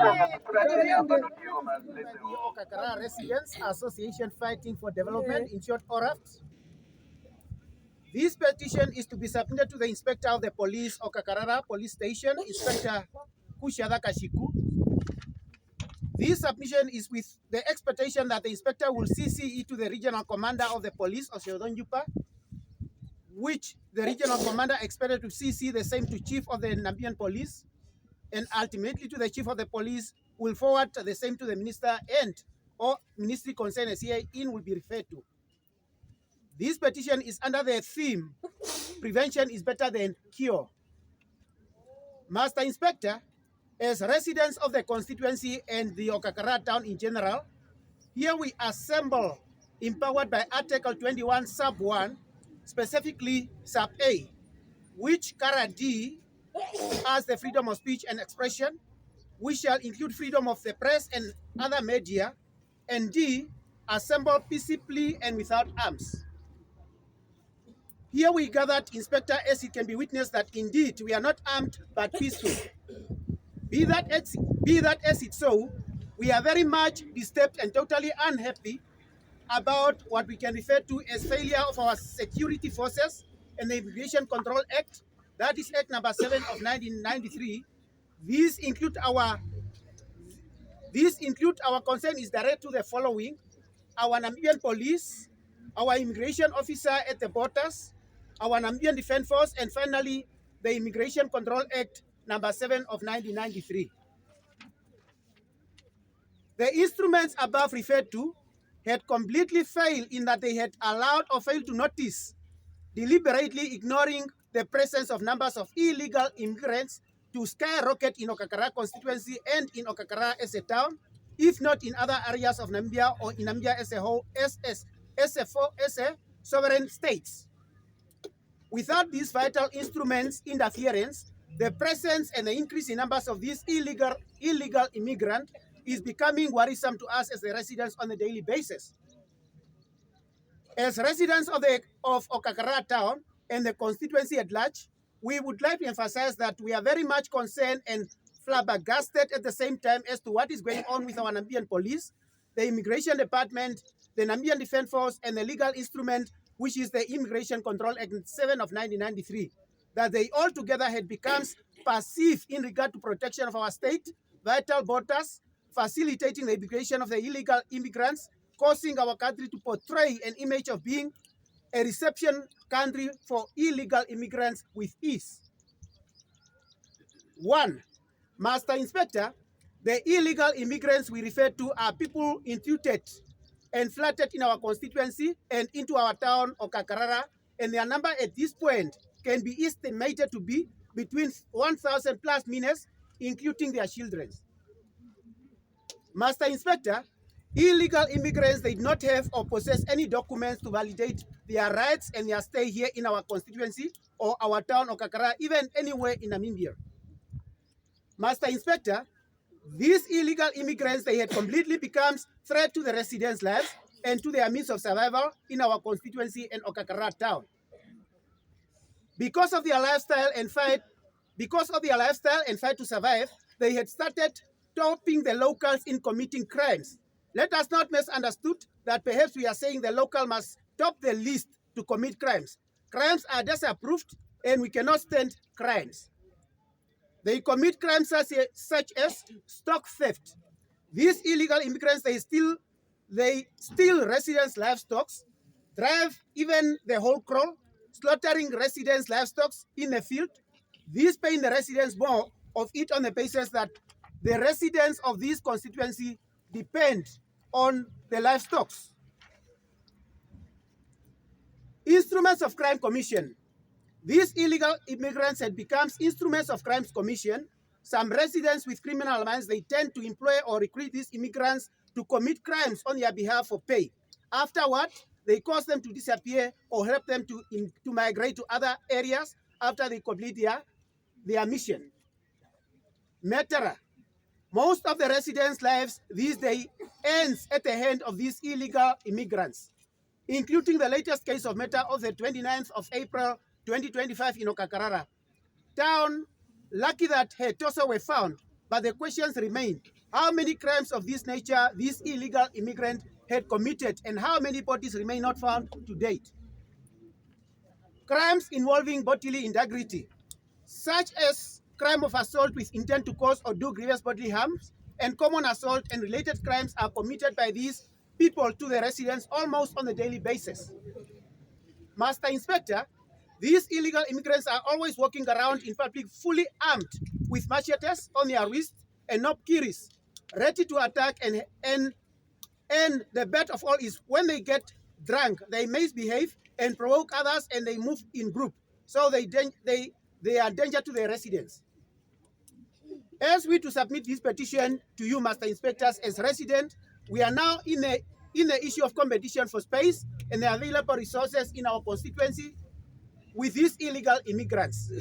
The Okakarara Residents Association Fighting for Development, in short, ORAFT. This petition is to be submitted to the Inspector of the Police, Okakarara Police Station, Inspector Kutjaza Katjiku. This submission is with the expectation that the inspector will CC it to the regional commander of the police, Otjozondjupa, which the regional commander expected to CC the same to chief of the Namibian Police, and ultimately to the chief of the police will forward the same to the minister, and or ministry concerned as herein will be referred to. This petition is under the theme, prevention is better than cure. Master Inspector, as residents of the constituency and the Okakarara Town in general, here we assemble empowered by Article 21 Sub 1, specifically Sub A, which Kara D as the freedom of speech and expression, which shall include freedom of the press and other media, and D, assemble peaceably and without arms. Here we gathered, Inspector, as it can be witnessed that indeed we are not armed but peaceful. Be that as it so, we are very much disturbed and totally unhappy about what we can refer to as failure of our security forces and the Immigration Control Act, that is Act number 7 of 1993. These include our concern is direct to the following: our Namibian police, our immigration officer at the borders, our Namibian Defense Force, and finally, the Immigration Control Act number 7 of 1993. The instruments above referred to had completely failed in that they had allowed or failed to notice, deliberately ignoring the presence of numbers of illegal immigrants to skyrocket in Okakarara constituency and in Okakarara as a town, if not in other areas of Namibia or in Namibia as a whole, as a sovereign states. Without these vital instruments interference, the presence and the increase in numbers of these illegal immigrants is becoming worrisome to us as the residents on a daily basis. As residents of Okakarara Town and the constituency at large, we would like to emphasize that we are very much concerned and flabbergasted at the same time as to what is going on with our Namibian police, the Immigration Department, the Namibian Defense Force, and the legal instrument, which is the Immigration Control Act 7 of 1993, that they all together had become passive in regard to protection of our state, vital borders, facilitating the immigration of the illegal immigrants, causing our country to portray an image of being a reception country for illegal immigrants with ease. 1. Master Inspector, the illegal immigrants we refer to are people intruded and flooded in our constituency and into our town, Okakarara, and their number at this point can be estimated to be between 1,000 plus minus, including their children. Master Inspector, illegal immigrants, they did not have or possess any documents to validate their rights and their stay here in our constituency or our town, Okakarara, even anywhere in Namibia. Master Inspector, these illegal immigrants, they had completely become threat to the residents' lives and to their means of survival in our constituency and Okakarara Town. Because of their lifestyle and fight to survive, they had started topping the locals in committing crimes. Let us not misunderstood that perhaps we are saying the local must top the list to commit crimes. Crimes are disapproved and we cannot stand crimes. They commit crimes such as stock theft. These illegal immigrants, they steal residents' livestock, drive even the whole crowd, slaughtering residents' livestock in the field. These paying the residents more of it on the basis that the residents of this constituency depend on the livestock. Instruments of crime commission. These illegal immigrants had become instruments of crimes commission. Some residents with criminal minds, they tend to employ or recruit these immigrants to commit crimes on their behalf for pay. Afterward, they cause them to disappear or help them to migrate to other areas after they complete their mission. Metara. Most of the residents' lives these days ends at the hand of these illegal immigrants, including the latest case of matter of the 29th of April 2025 in Okakarara Town. Lucky that her torso were found but the questions remain. How many crimes of this nature this illegal immigrant had committed, and how many bodies remain not found to date? Crimes involving bodily integrity, such as crime of assault with intent to cause or do grievous bodily harm, and common assault and related crimes are committed by these people to the residents almost on a daily basis. Master Inspector, these illegal immigrants are always walking around in public fully armed with machetes on their wrists and knobkiris, ready to attack, and the best of all is when they get drunk, they misbehave and provoke others, and they move in group. So they are danger to the residents. As we to submit this petition to you, Master Inspectors, as resident, we are now in the issue of competition for space and the available resources in our constituency with these illegal immigrants.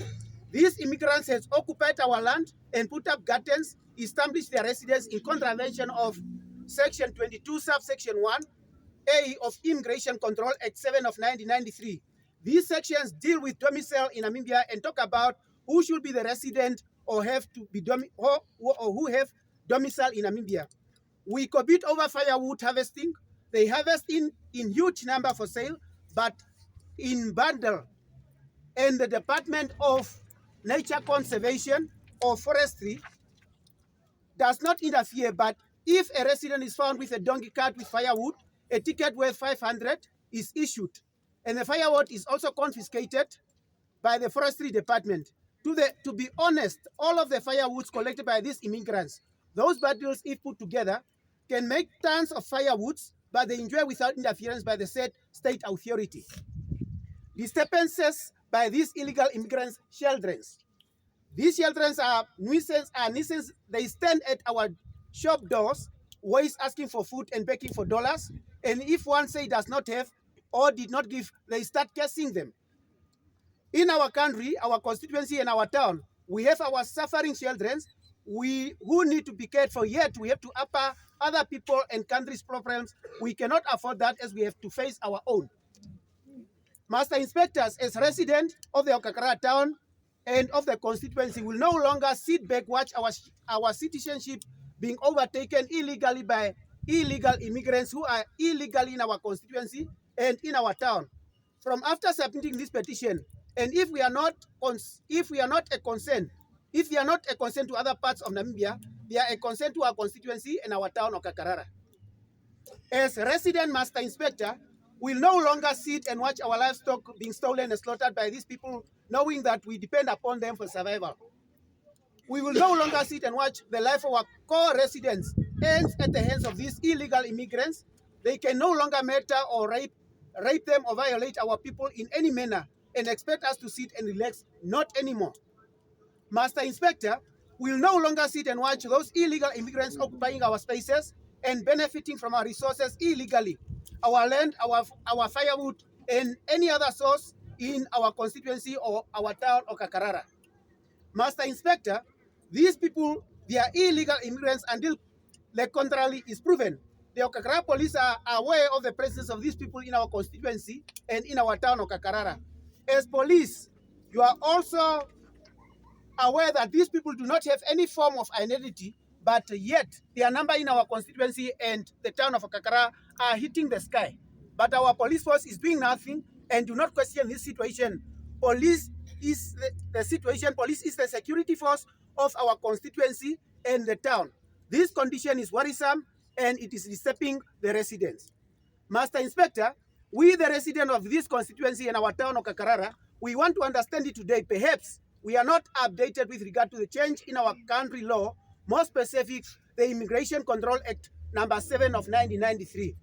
These immigrants has occupied our land and put up gardens, established their residence in contravention of Section 22, subsection 1A of Immigration Control Act 7 of 1993. These sections deal with domicile in Namibia and talk about who should be the resident or have to be or who have domicile in Namibia. We commit over firewood harvesting. They harvest in huge number for sale, but in bundle. And the Department of Nature Conservation or Forestry does not interfere, but if a resident is found with a donkey cart with firewood, a ticket worth 500 is issued, and the firewood is also confiscated by the Forestry Department. To be honest, all of the firewoods collected by these immigrants, those bundles, if put together, can make tons of firewoods, but they enjoy without interference by the said state authority. Disturbances by these illegal immigrants' children. These children are nuisance. They stand at our shop doors, always asking for food and begging for dollars. And if one say does not have or did not give, they start cursing them. In our country, our constituency, and our town, we have our suffering children who need to be cared for, yet we have to upper other people and countries' problems. We cannot afford that, as we have to face our own. Master Inspectors, as resident of the Okakarara Town and of the constituency, will no longer sit back, watch our citizenship being overtaken illegally by illegal immigrants who are illegally in our constituency and in our town. From after submitting this petition, and if they are not a concern to other parts of Namibia, they are a concern to our constituency and our town, Okakarara. As resident Master Inspector, we'll no longer sit and watch our livestock being stolen and slaughtered by these people, knowing that we depend upon them for survival. We will no longer sit and watch the life of our core residents ends at the hands of these illegal immigrants. They can no longer murder or rape them or violate our people in any manner and expect us to sit and relax. Not anymore. Master Inspector, we'll no longer sit and watch those illegal immigrants occupying our spaces and benefiting from our resources illegally, our land, our firewood, and any other source in our constituency or our town, Okakarara. Master Inspector, these people, they are illegal immigrants until the contrary is proven. The Okakarara Police are aware of the presence of these people in our constituency and in our town, Okakarara. As police, you are also aware that these people do not have any form of identity, but yet their number in our constituency and the town of Okakarara are hitting the sky. But our police force is doing nothing and do not question this situation. Police is the situation. Police is the security force of our constituency and the town. This condition is worrisome and it is disturbing the residents. Master Inspector, we, the resident of this constituency and our town, Okakarara, we want to understand it today. Perhaps we are not updated with regard to the change in our country law, more specific, the Immigration Control Act number 7 of 1993.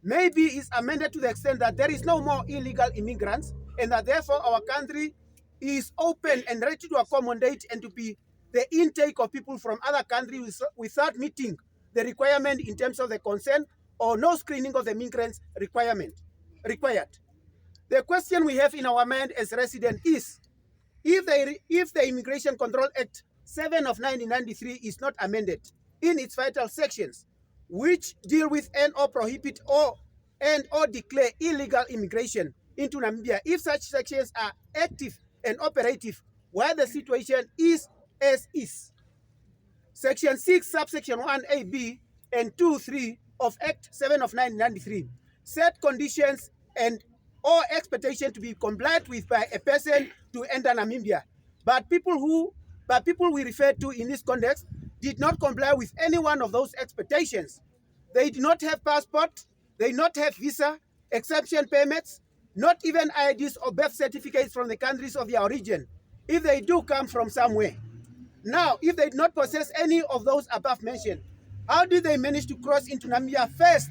Maybe it's amended to the extent that there is no more illegal immigrants and that therefore our country is open and ready to accommodate and to be the intake of people from other countries without meeting the requirement in terms of the consent or no screening of the migrants required. The question we have in our mind as residents is, if the Immigration Control Act 7 of 1993 is not amended in its vital sections, which deal with and or prohibit or declare illegal immigration into Namibia, if such sections are active and operative, where the situation is as is, Section 6, subsection 1AB and 2(3) of Act 7 of 1993 set conditions and or expectation to be complied with by a person to enter Namibia. But people we refer to in this context did not comply with any one of those expectations. They do not have passport, they do not have visa, exemption permits, not even IDs or birth certificates from the countries of their origin, if they do come from somewhere. Now, if they did not possess any of those above mentioned, how did they manage to cross into Namibia first,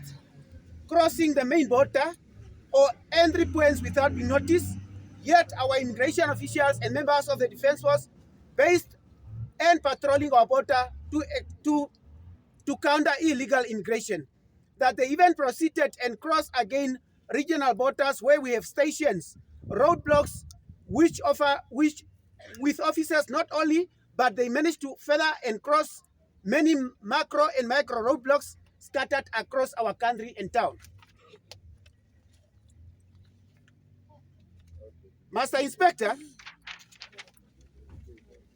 crossing the main border or entry points without being noticed? Yet our immigration officials and members of the Defense Force based and patrolling our border to counter illegal immigration. That they even proceeded and crossed again regional borders where we have stations, roadblocks, which with officers not only, but they managed to further and cross many macro and micro roadblocks scattered across our country and town. Master Inspector,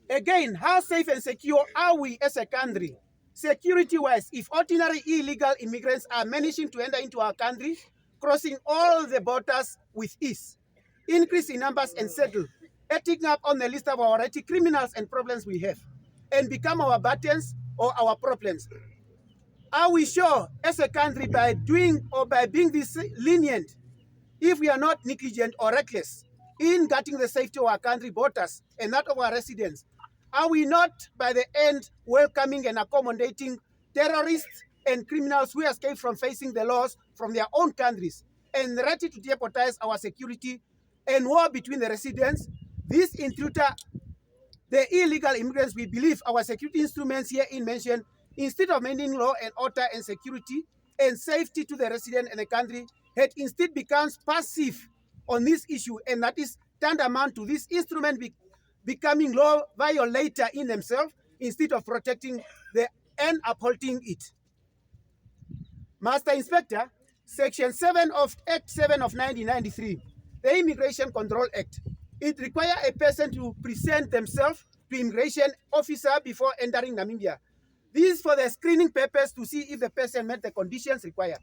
again, how safe and secure are we as a country, security-wise, if ordinary illegal immigrants are managing to enter into our country, crossing all the borders with ease, increase in numbers and settle, adding up on the list of our already criminals and problems we have, and become our burdens or our problems? Are we sure as a country by doing or by being this lenient, if we are not negligent or reckless in guarding the safety of our country borders and that of our residents, are we not by the end welcoming and accommodating terrorists and criminals who escape from facing the laws from their own countries and ready to jeopardize our security and war between the residents? This intruder, the illegal immigrants, we believe our security instruments herein mentioned, instead of maintaining law and order and security and safety to the resident and the country, had instead becomes passive on this issue, and that is tantamount to this instrument becoming law violator in themselves instead of protecting and upholding it. Master Inspector, Section 7 of Act 7 of 1993, the Immigration Control Act, it requires a person to present themselves to immigration officer before entering Namibia. This is for the screening purpose to see if the person met the conditions required.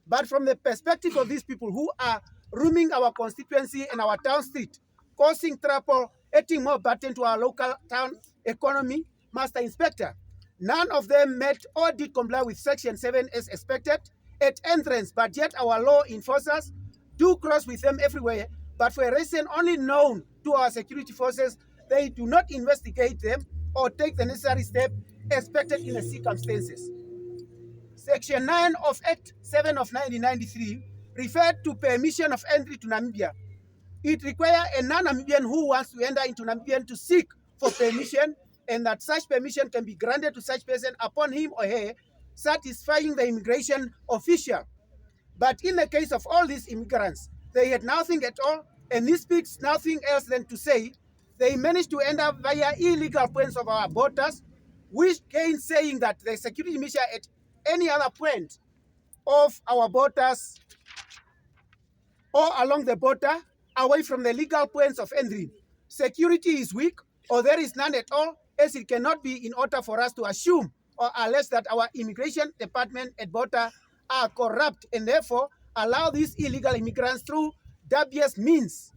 But from the perspective of these people who are roaming our constituency and our town street, causing trouble, adding more burden to our local town economy, Master Inspector, none of them met or did comply with Section 7 as expected at entrance, but yet our law enforcers do cross with them everywhere, but for a reason only known to our security forces, they do not investigate them or take the necessary step expected in the circumstances. Section 9 of Act 7 of 1993 referred to permission of entry to Namibia. It requires a non-Namibian who wants to enter into Namibia to seek for permission, and that such permission can be granted to such person upon him or her satisfying the immigration official. But in the case of all these immigrants, they had nothing at all, and this speaks nothing else than to say they managed to enter via illegal points of our borders, which again saying that the security measure at any other point of our borders or along the border away from the legal points of entry, security is weak or there is none at all, as it cannot be in order for us to assume or allege that our immigration department at border are corrupt and therefore allow these illegal immigrants through dubious means.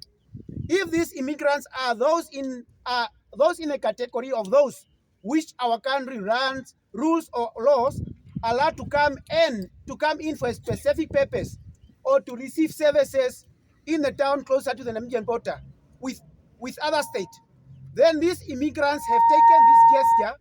If these immigrants are those in a category of those which our country runs rules or laws allowed to come in for a specific purpose or to receive services in the town closer to the Namibian border with other states, then these immigrants have taken this gesture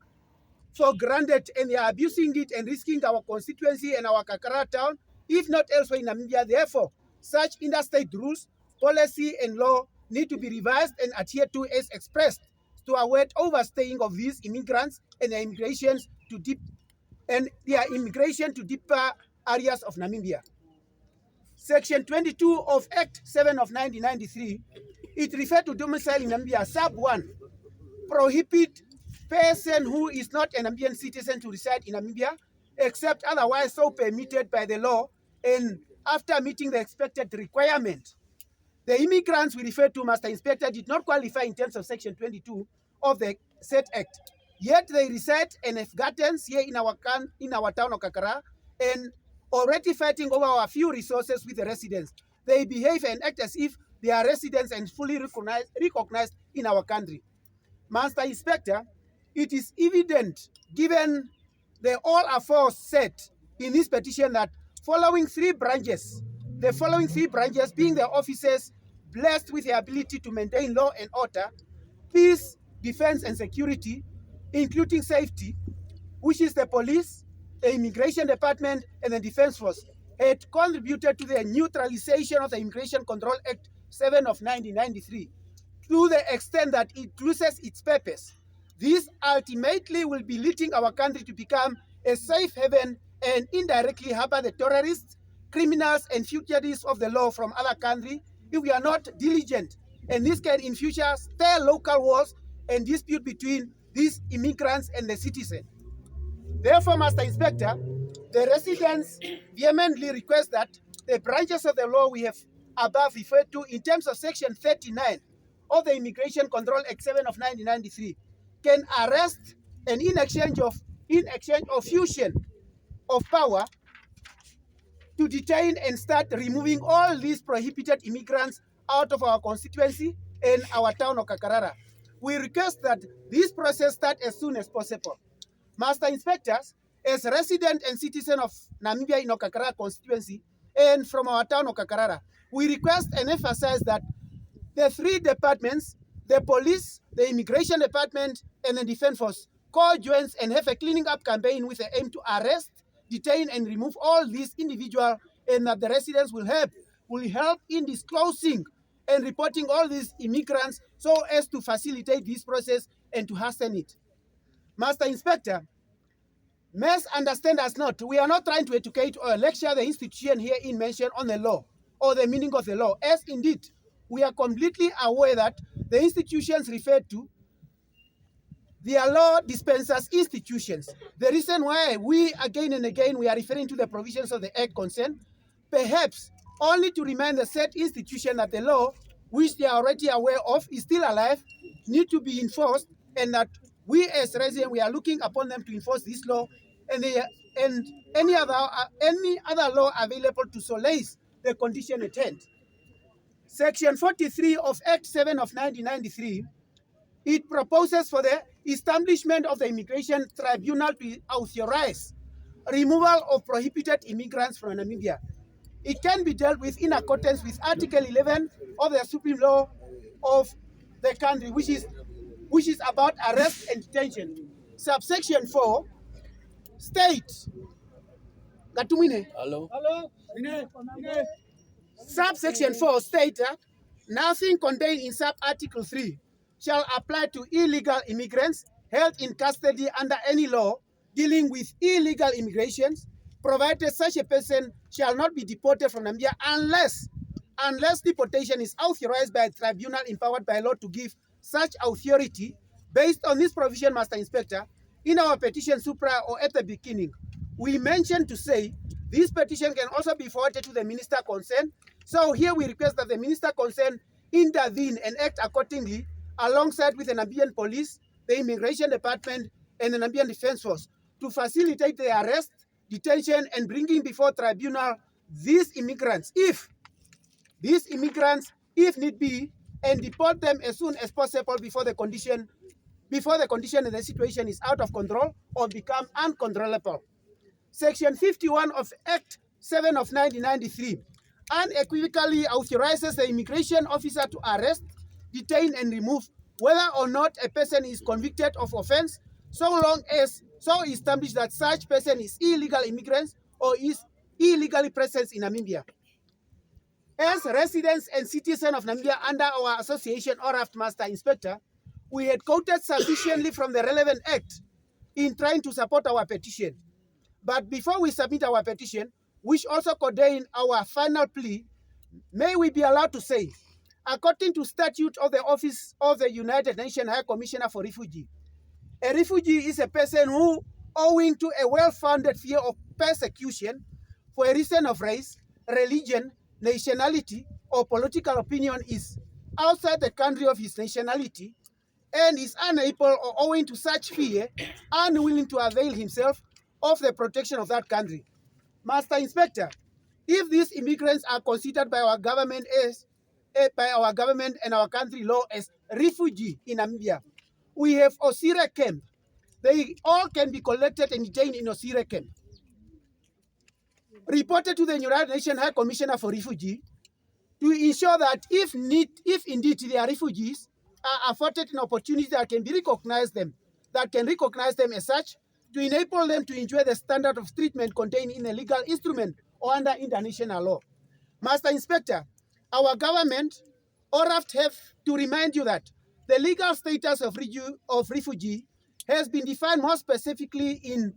for granted and they are abusing it and risking our constituency and our Okakarara Town, if not elsewhere in Namibia. Therefore, such interstate rules, policy, and law need to be revised and adhered to as expressed to avoid overstaying of these immigrants and their immigration to deeper areas of Namibia. Section 22 of Act 7 of 1993, it referred to domicile in Namibia. Sub 1, prohibit person who is not a Namibian citizen to reside in Namibia, except otherwise so permitted by the law and after meeting the expected requirement. The immigrants we refer to, Master Inspector, did not qualify in terms of Section 22 of the said Act. Yet they reside and have gardens here in our town of Okakarara and already fighting over our few resources with the residents. They behave and act as if they are residents and fully recognized in our country. Master Inspector, it is evident, given the all affords said in this petition, that the following three branches being the officers blessed with the ability to maintain law and order, peace, defense, and security, including safety, which is the police, the immigration department, and the defense force, had contributed to the neutralization of the Immigration Control Act 7 of 1993 to the extent that it loses its purpose. This ultimately will be leading our country to become a safe haven and indirectly harbor the terrorists, criminals, and fugitives of the law from other countries if we are not diligent. And this can in future stir local wars and dispute between these immigrants and the citizen. Therefore, Master Inspector, the residents vehemently request that the branches of the law we have above referred to in terms of Section 39 of the Immigration Control Act 7 of 1993 can arrest and in exchange of fusion of power to detain and start removing all these prohibited immigrants out of our constituency and our town of Okakarara. We request that this process start as soon as possible. Master Inspectors, as resident and citizen of Namibia in Okakarara constituency and from our town of Okakarara, we request and emphasize that the three departments, the police, the immigration department, and the defense force, co-joins and have a cleaning up campaign with the aim to arrest, detain, and remove all these individuals, and that the residents will help in disclosing and reporting all these immigrants so as to facilitate this process and to hasten it. Master Inspector, must understand us not. We are not trying to educate or lecture the institution here in mention on the law or the meaning of the law, as indeed we are completely aware that the institutions referred to, they are law dispensers institutions. The reason why we again and again we are referring to the provisions of the Act concern, perhaps only to remind the said institution that the law, which they are already aware of, is still alive, need to be enforced, and that we as residents, we are looking upon them to enforce this law and any other law available to solace the condition at hand. Section 43 of Act 7 of 1993, it proposes for the establishment of the Immigration Tribunal to authorize removal of prohibited immigrants from Namibia. It can be dealt with in accordance with Article 11 of the Supreme Law of the country, which is about arrest and detention. Subsection 4 states, Hello. Subsection 4 states that nothing contained in sub-article 3 shall apply to illegal immigrants held in custody under any law dealing with illegal immigrations, provided such a person shall not be deported from Namibia unless deportation is authorized by a tribunal empowered by law to give such authority. Based on this provision, Master Inspector, in our petition supra or at the beginning, we mentioned to say this petition can also be forwarded to the minister concerned. So here we request that the minister concerned intervene and act accordingly alongside with the Namibian Police, the Immigration Department, and the Namibian Defense Force to facilitate the arrest, detention, and bringing before tribunal these immigrants, if need be, and deport them as soon as possible before the condition and the situation is out of control or become uncontrollable. Section 51 of Act 7 of 1993 unequivocally authorizes the immigration officer to arrest, detain, and remove whether or not a person is convicted of offense, so long as so established that such person is illegal immigrant or is illegally present in Namibia. As residents and citizens of Namibia under our association ORAFT, Master Inspector, we had quoted sufficiently from the relevant act in trying to support our petition. But before we submit our petition, which also contain our final plea, may we be allowed to say, according to statute of the Office of the United Nations High Commissioner for Refugee, a refugee is a person who, owing to a well-founded fear of persecution for a reason of race, religion, nationality, or political opinion, is outside the country of his nationality and is unable or owing to such fear, unwilling to avail himself of the protection of that country. Master Inspector, if these immigrants are considered by our government and our country law as refugee in Namibia, we have Osire camp. They all can be collected and detained in Osire camp. Reported to the United Nations High Commissioner for Refugee to ensure that if indeed they are refugees, are afforded an opportunity that can recognize them as such, to enable them to enjoy the standard of treatment contained in a legal instrument or under international law. Master Inspector, our government, ORAFT, have to remind you that the legal status of refugee has been defined more specifically in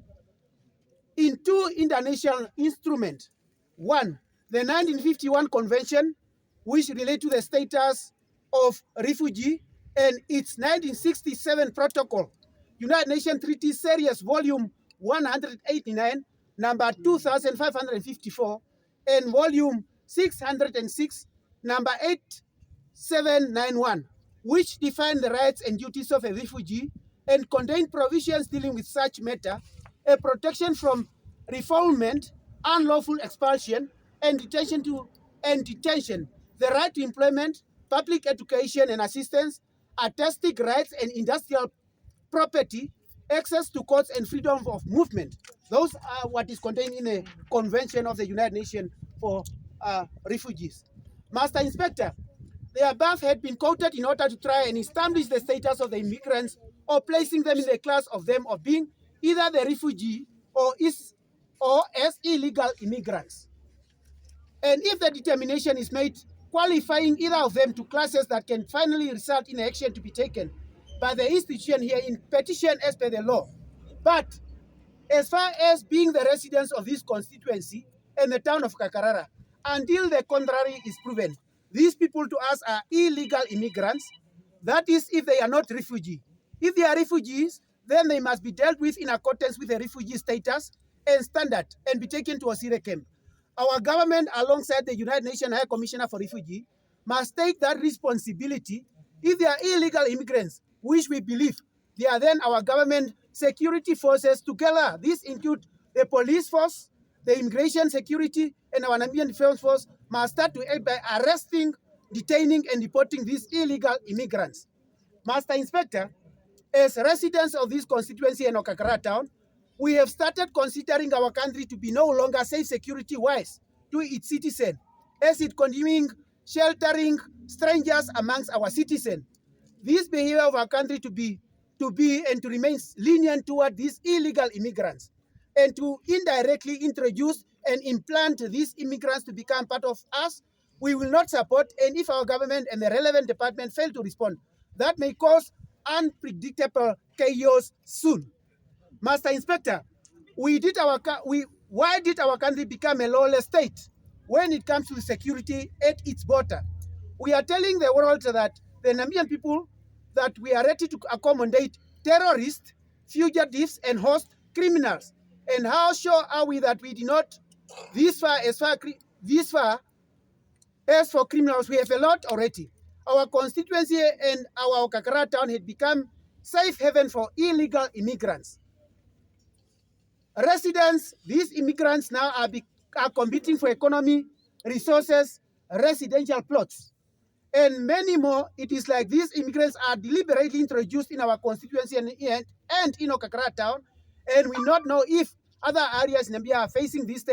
two international instruments. One, the 1951 Convention, which relates to the status of refugee, and its 1967 Protocol, United Nations Treaty Series Volume 189, number 2554, and Volume 606, number 8791, which define the rights and duties of a refugee and contain provisions dealing with such matter, a protection from refoulement, unlawful expulsion, and detention, the right to employment, public education and assistance, artistic rights and industrial property, access to courts and freedom of movement. Those are what is contained in the Convention of the United Nations for Refugees. Master Inspector, the above had been quoted in order to try and establish the status of the immigrants or placing them in the class of them of being either the refugee or as illegal immigrants. And if the determination is made qualifying either of them to classes that can finally result in action to be taken by the institution here in petition as per the law. But as far as being the residents of this constituency and the town of Okakarara, until the contrary is proven, these people to us are illegal immigrants. That is, if they are not refugees. If they are refugees, then they must be dealt with in accordance with the refugee status and standard and be taken to Osire camp. Our government, alongside the United Nations High Commissioner for Refugee, must take that responsibility. If they are illegal immigrants, which we believe, they are then our government security forces together. These include the police force, the immigration security, and our Namibian Defense Force must start to act by arresting, detaining, and deporting these illegal immigrants. Master Inspector, as residents of this constituency in Okakarara Town, we have started considering our country to be no longer safe security-wise to its citizens, as it continuing sheltering strangers amongst our citizens. This behavior of our country to be and to remain lenient toward these illegal immigrants and to indirectly introduce and implant these immigrants to become part of us, we will not support. And if our government and the relevant department fail to respond, that may cause unpredictable chaos soon. Master Inspector, why did our country become a lawless state when it comes to security at its border? We are telling the world that the Namibian people that we are ready to accommodate terrorists, fugitives, and host criminals. And how sure are we that we did not, this far as for criminals, we have a lot already. Our constituency and our Okakarara Town had become safe haven for illegal immigrants. Residents, these immigrants now are competing for economy, resources, residential plots, and many more. It is like these immigrants are deliberately introduced in our constituency and in Okakarara Town, and we not know if other areas in Namibia are facing this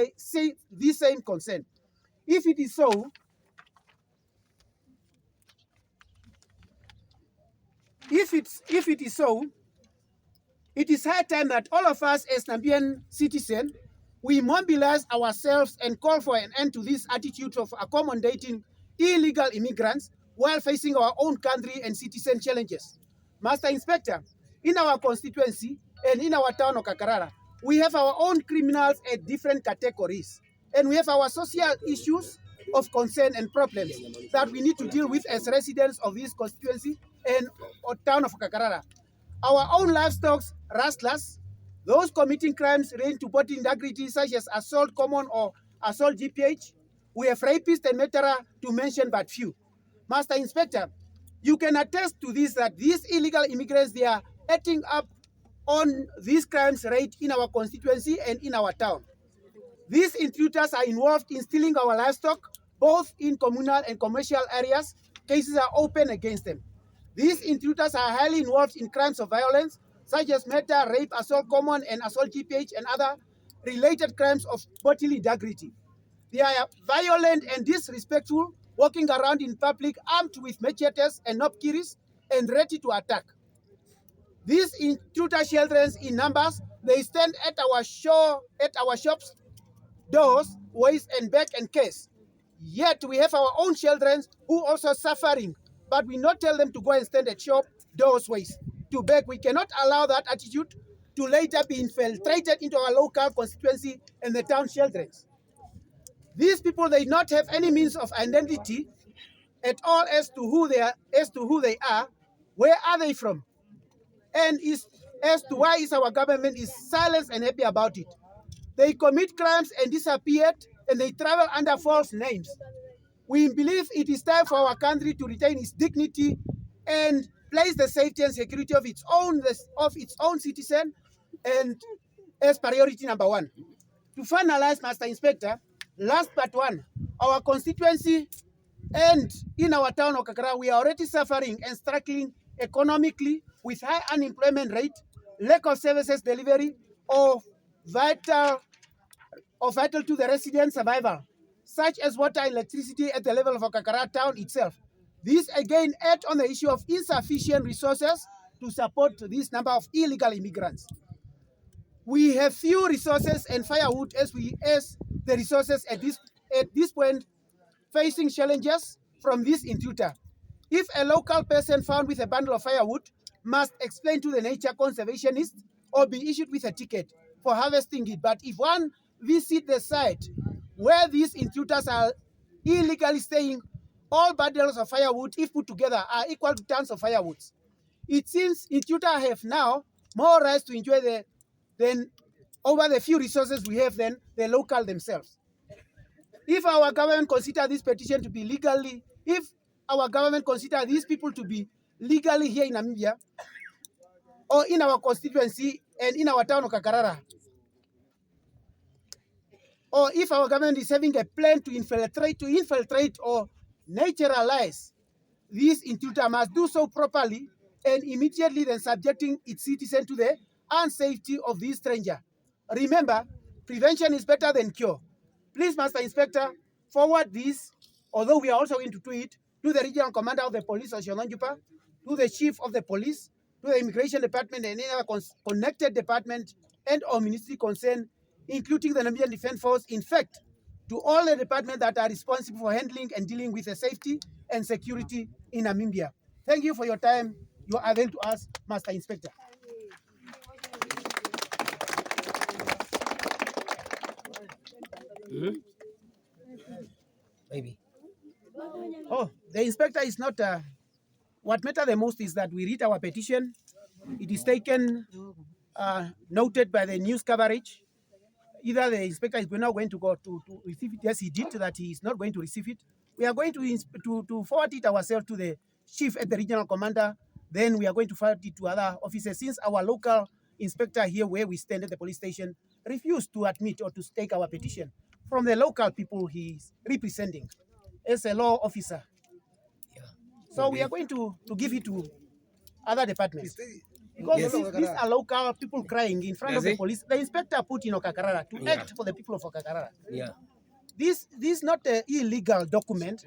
same concern. If it is so, it is high time that all of us as Namibian citizens, we mobilize ourselves and call for an end to this attitude of accommodating illegal immigrants while facing our own country and citizen challenges. Master Inspector, in our constituency and in our town of Okakarara, we have our own criminals at different categories. And we have our social issues of concern and problems that we need to deal with as residents of this constituency and town of Okakarara. Our own livestock rustlers, those committing crimes relating to body integrity such as assault common or assault GPH. We have rapists and murderer to mention but few. Master Inspector, You can attest to this, that these illegal immigrants, they are acting up on these crimes rate in our constituency and in our town. These intruders are involved in stealing our livestock, both in communal and commercial areas. Cases are open against them. These intruders are highly involved in crimes of violence, such as murder, rape, assault common, and assault GPH, and other related crimes of bodily integrity. They are violent and disrespectful, walking around in public armed with machetes and knobkiris and ready to attack. These intruder children in numbers, they stand at our shops, doors, waist and back and case. Yet we have our own children who also suffering, but we not tell them to go and stand at shop, doors, waist to beg. We cannot allow that attitude to later be infiltrated into our local constituency and the town children. These people, they not have any means of identity at all as to who they are, where are they from, and as to why is our government is silent and happy about it. They commit crimes and disappeared, and they travel under false names. We believe it is time for our country to retain its dignity and place the safety and security of its own citizen and as priority number one. To finalize, Master Inspector, last but one, our constituency and in our town of Okakarara, we are already suffering and struggling economically with high unemployment rate, lack of services delivery, of vital to the resident survival, such as water and electricity at the level of Okakarara Town itself. This again adds on the issue of insufficient resources to support this number of illegal immigrants. We have few resources and firewood as the resources at this point facing challenges from this intruder. If a local person found with a bundle of firewood must explain to the nature conservationist or be issued with a ticket for harvesting it. But if one visits the site where these intruders are illegally staying, all bundles of firewood, if put together, are equal to tons of firewoods. It seems intruders have now more rights to enjoy than over the few resources we have than the local themselves. If our government consider this petition to be legally, if our government consider these people to be legally here in Namibia, or in our constituency and in our town of Okakarara, or if our government is having a plan to infiltrate or naturalize this intruder, must do so properly and immediately, then subjecting its citizen to the unsafety of this stranger. Remember, prevention is better than cure. Please, Master Inspector, forward this, although we are also going to do it, to the regional commander of the police, Otjozondjupa, to the chief of the police, to the immigration department and any other connected department and or ministry concerned, including the Namibian Defense Force, in fact, to all the departments that are responsible for handling and dealing with the safety and security in Namibia. Thank you for your time. You are available to us, Master Inspector. Maybe. Oh, the inspector is not. What matters the most is that we read our petition. It is taken, noted by the news coverage. Either the inspector is not going to go to receive it. Yes, he did that. He is not going to receive it. We are going to forward it ourselves to the chief at the regional commander. Then we are going to forward it to other officers. Since our local inspector here, where we stand at the police station, refused to admit or to take our petition from the local people he is representing as a law officer. Yeah. So we are going to give it to other departments. Because Yes. these are local people crying in front of the police. The inspector put in Okakarara to act for the people of Okakarara. Yeah. This is not an illegal document,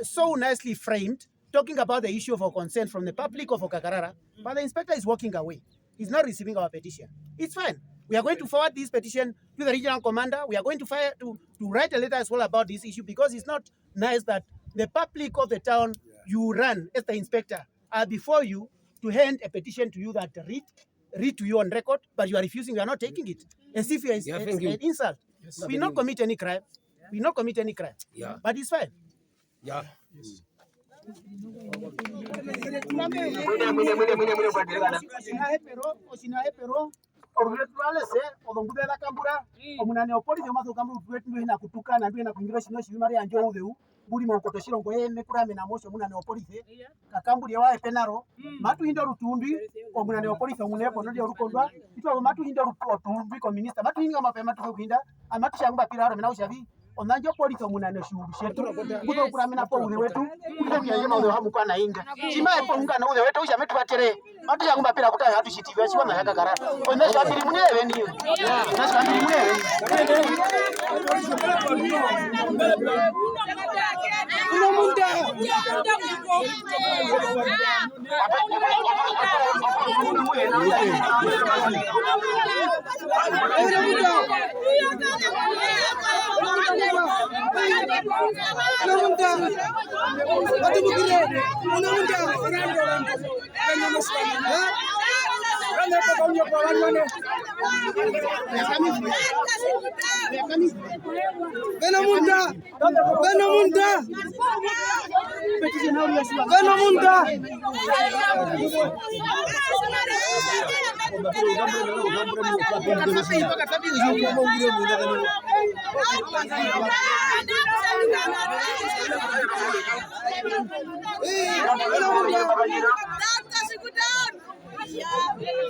so nicely framed, talking about the issue of our consent from the public of Okakarara, but the inspector is walking away. He's not receiving our petition. It's fine. We are going to forward this petition to the regional commander. We are going to write a letter as well about this issue, because it's not nice that the public of the town you run as the inspector are before you to hand a petition to you that read to you on record, but you are refusing, you are not taking it. As if it's an insult. Yes. We not commit any crime. We not commit any crime. Yeah. But it's fine. Yeah. Yes. buli monkoto shilongo yeme kurame na mosho muna ne police kakambuli wae penaro matu hinda rutumbi omuna ne police omunepo ndio rukondwa itwa matu hinda rutumbi ko minister matu hinga mapema tu hinda amatu shangba piraro mena ushavi onanjo police omuna ne shuru shetu kuzo kurame na po ule wetu kuzo bya yema ule hamu kana inga chima epo unga na ule wetu usha metu batere matu shangba pira kutaya hatu shitivya chiwa na yakakara onesha bili munewe ndiyo nasha bili munewe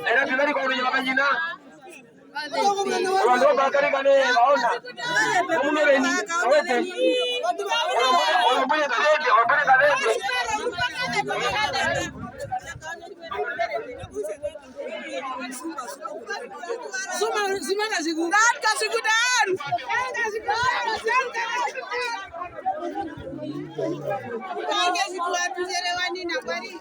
Era primero como lo banyina. Cuando bakari kane baona. Uno veni, awete. Ono mwenye kalete, ono kalete. Suma kasigudan. Kasigudan. Bange situatu serewani na kwari.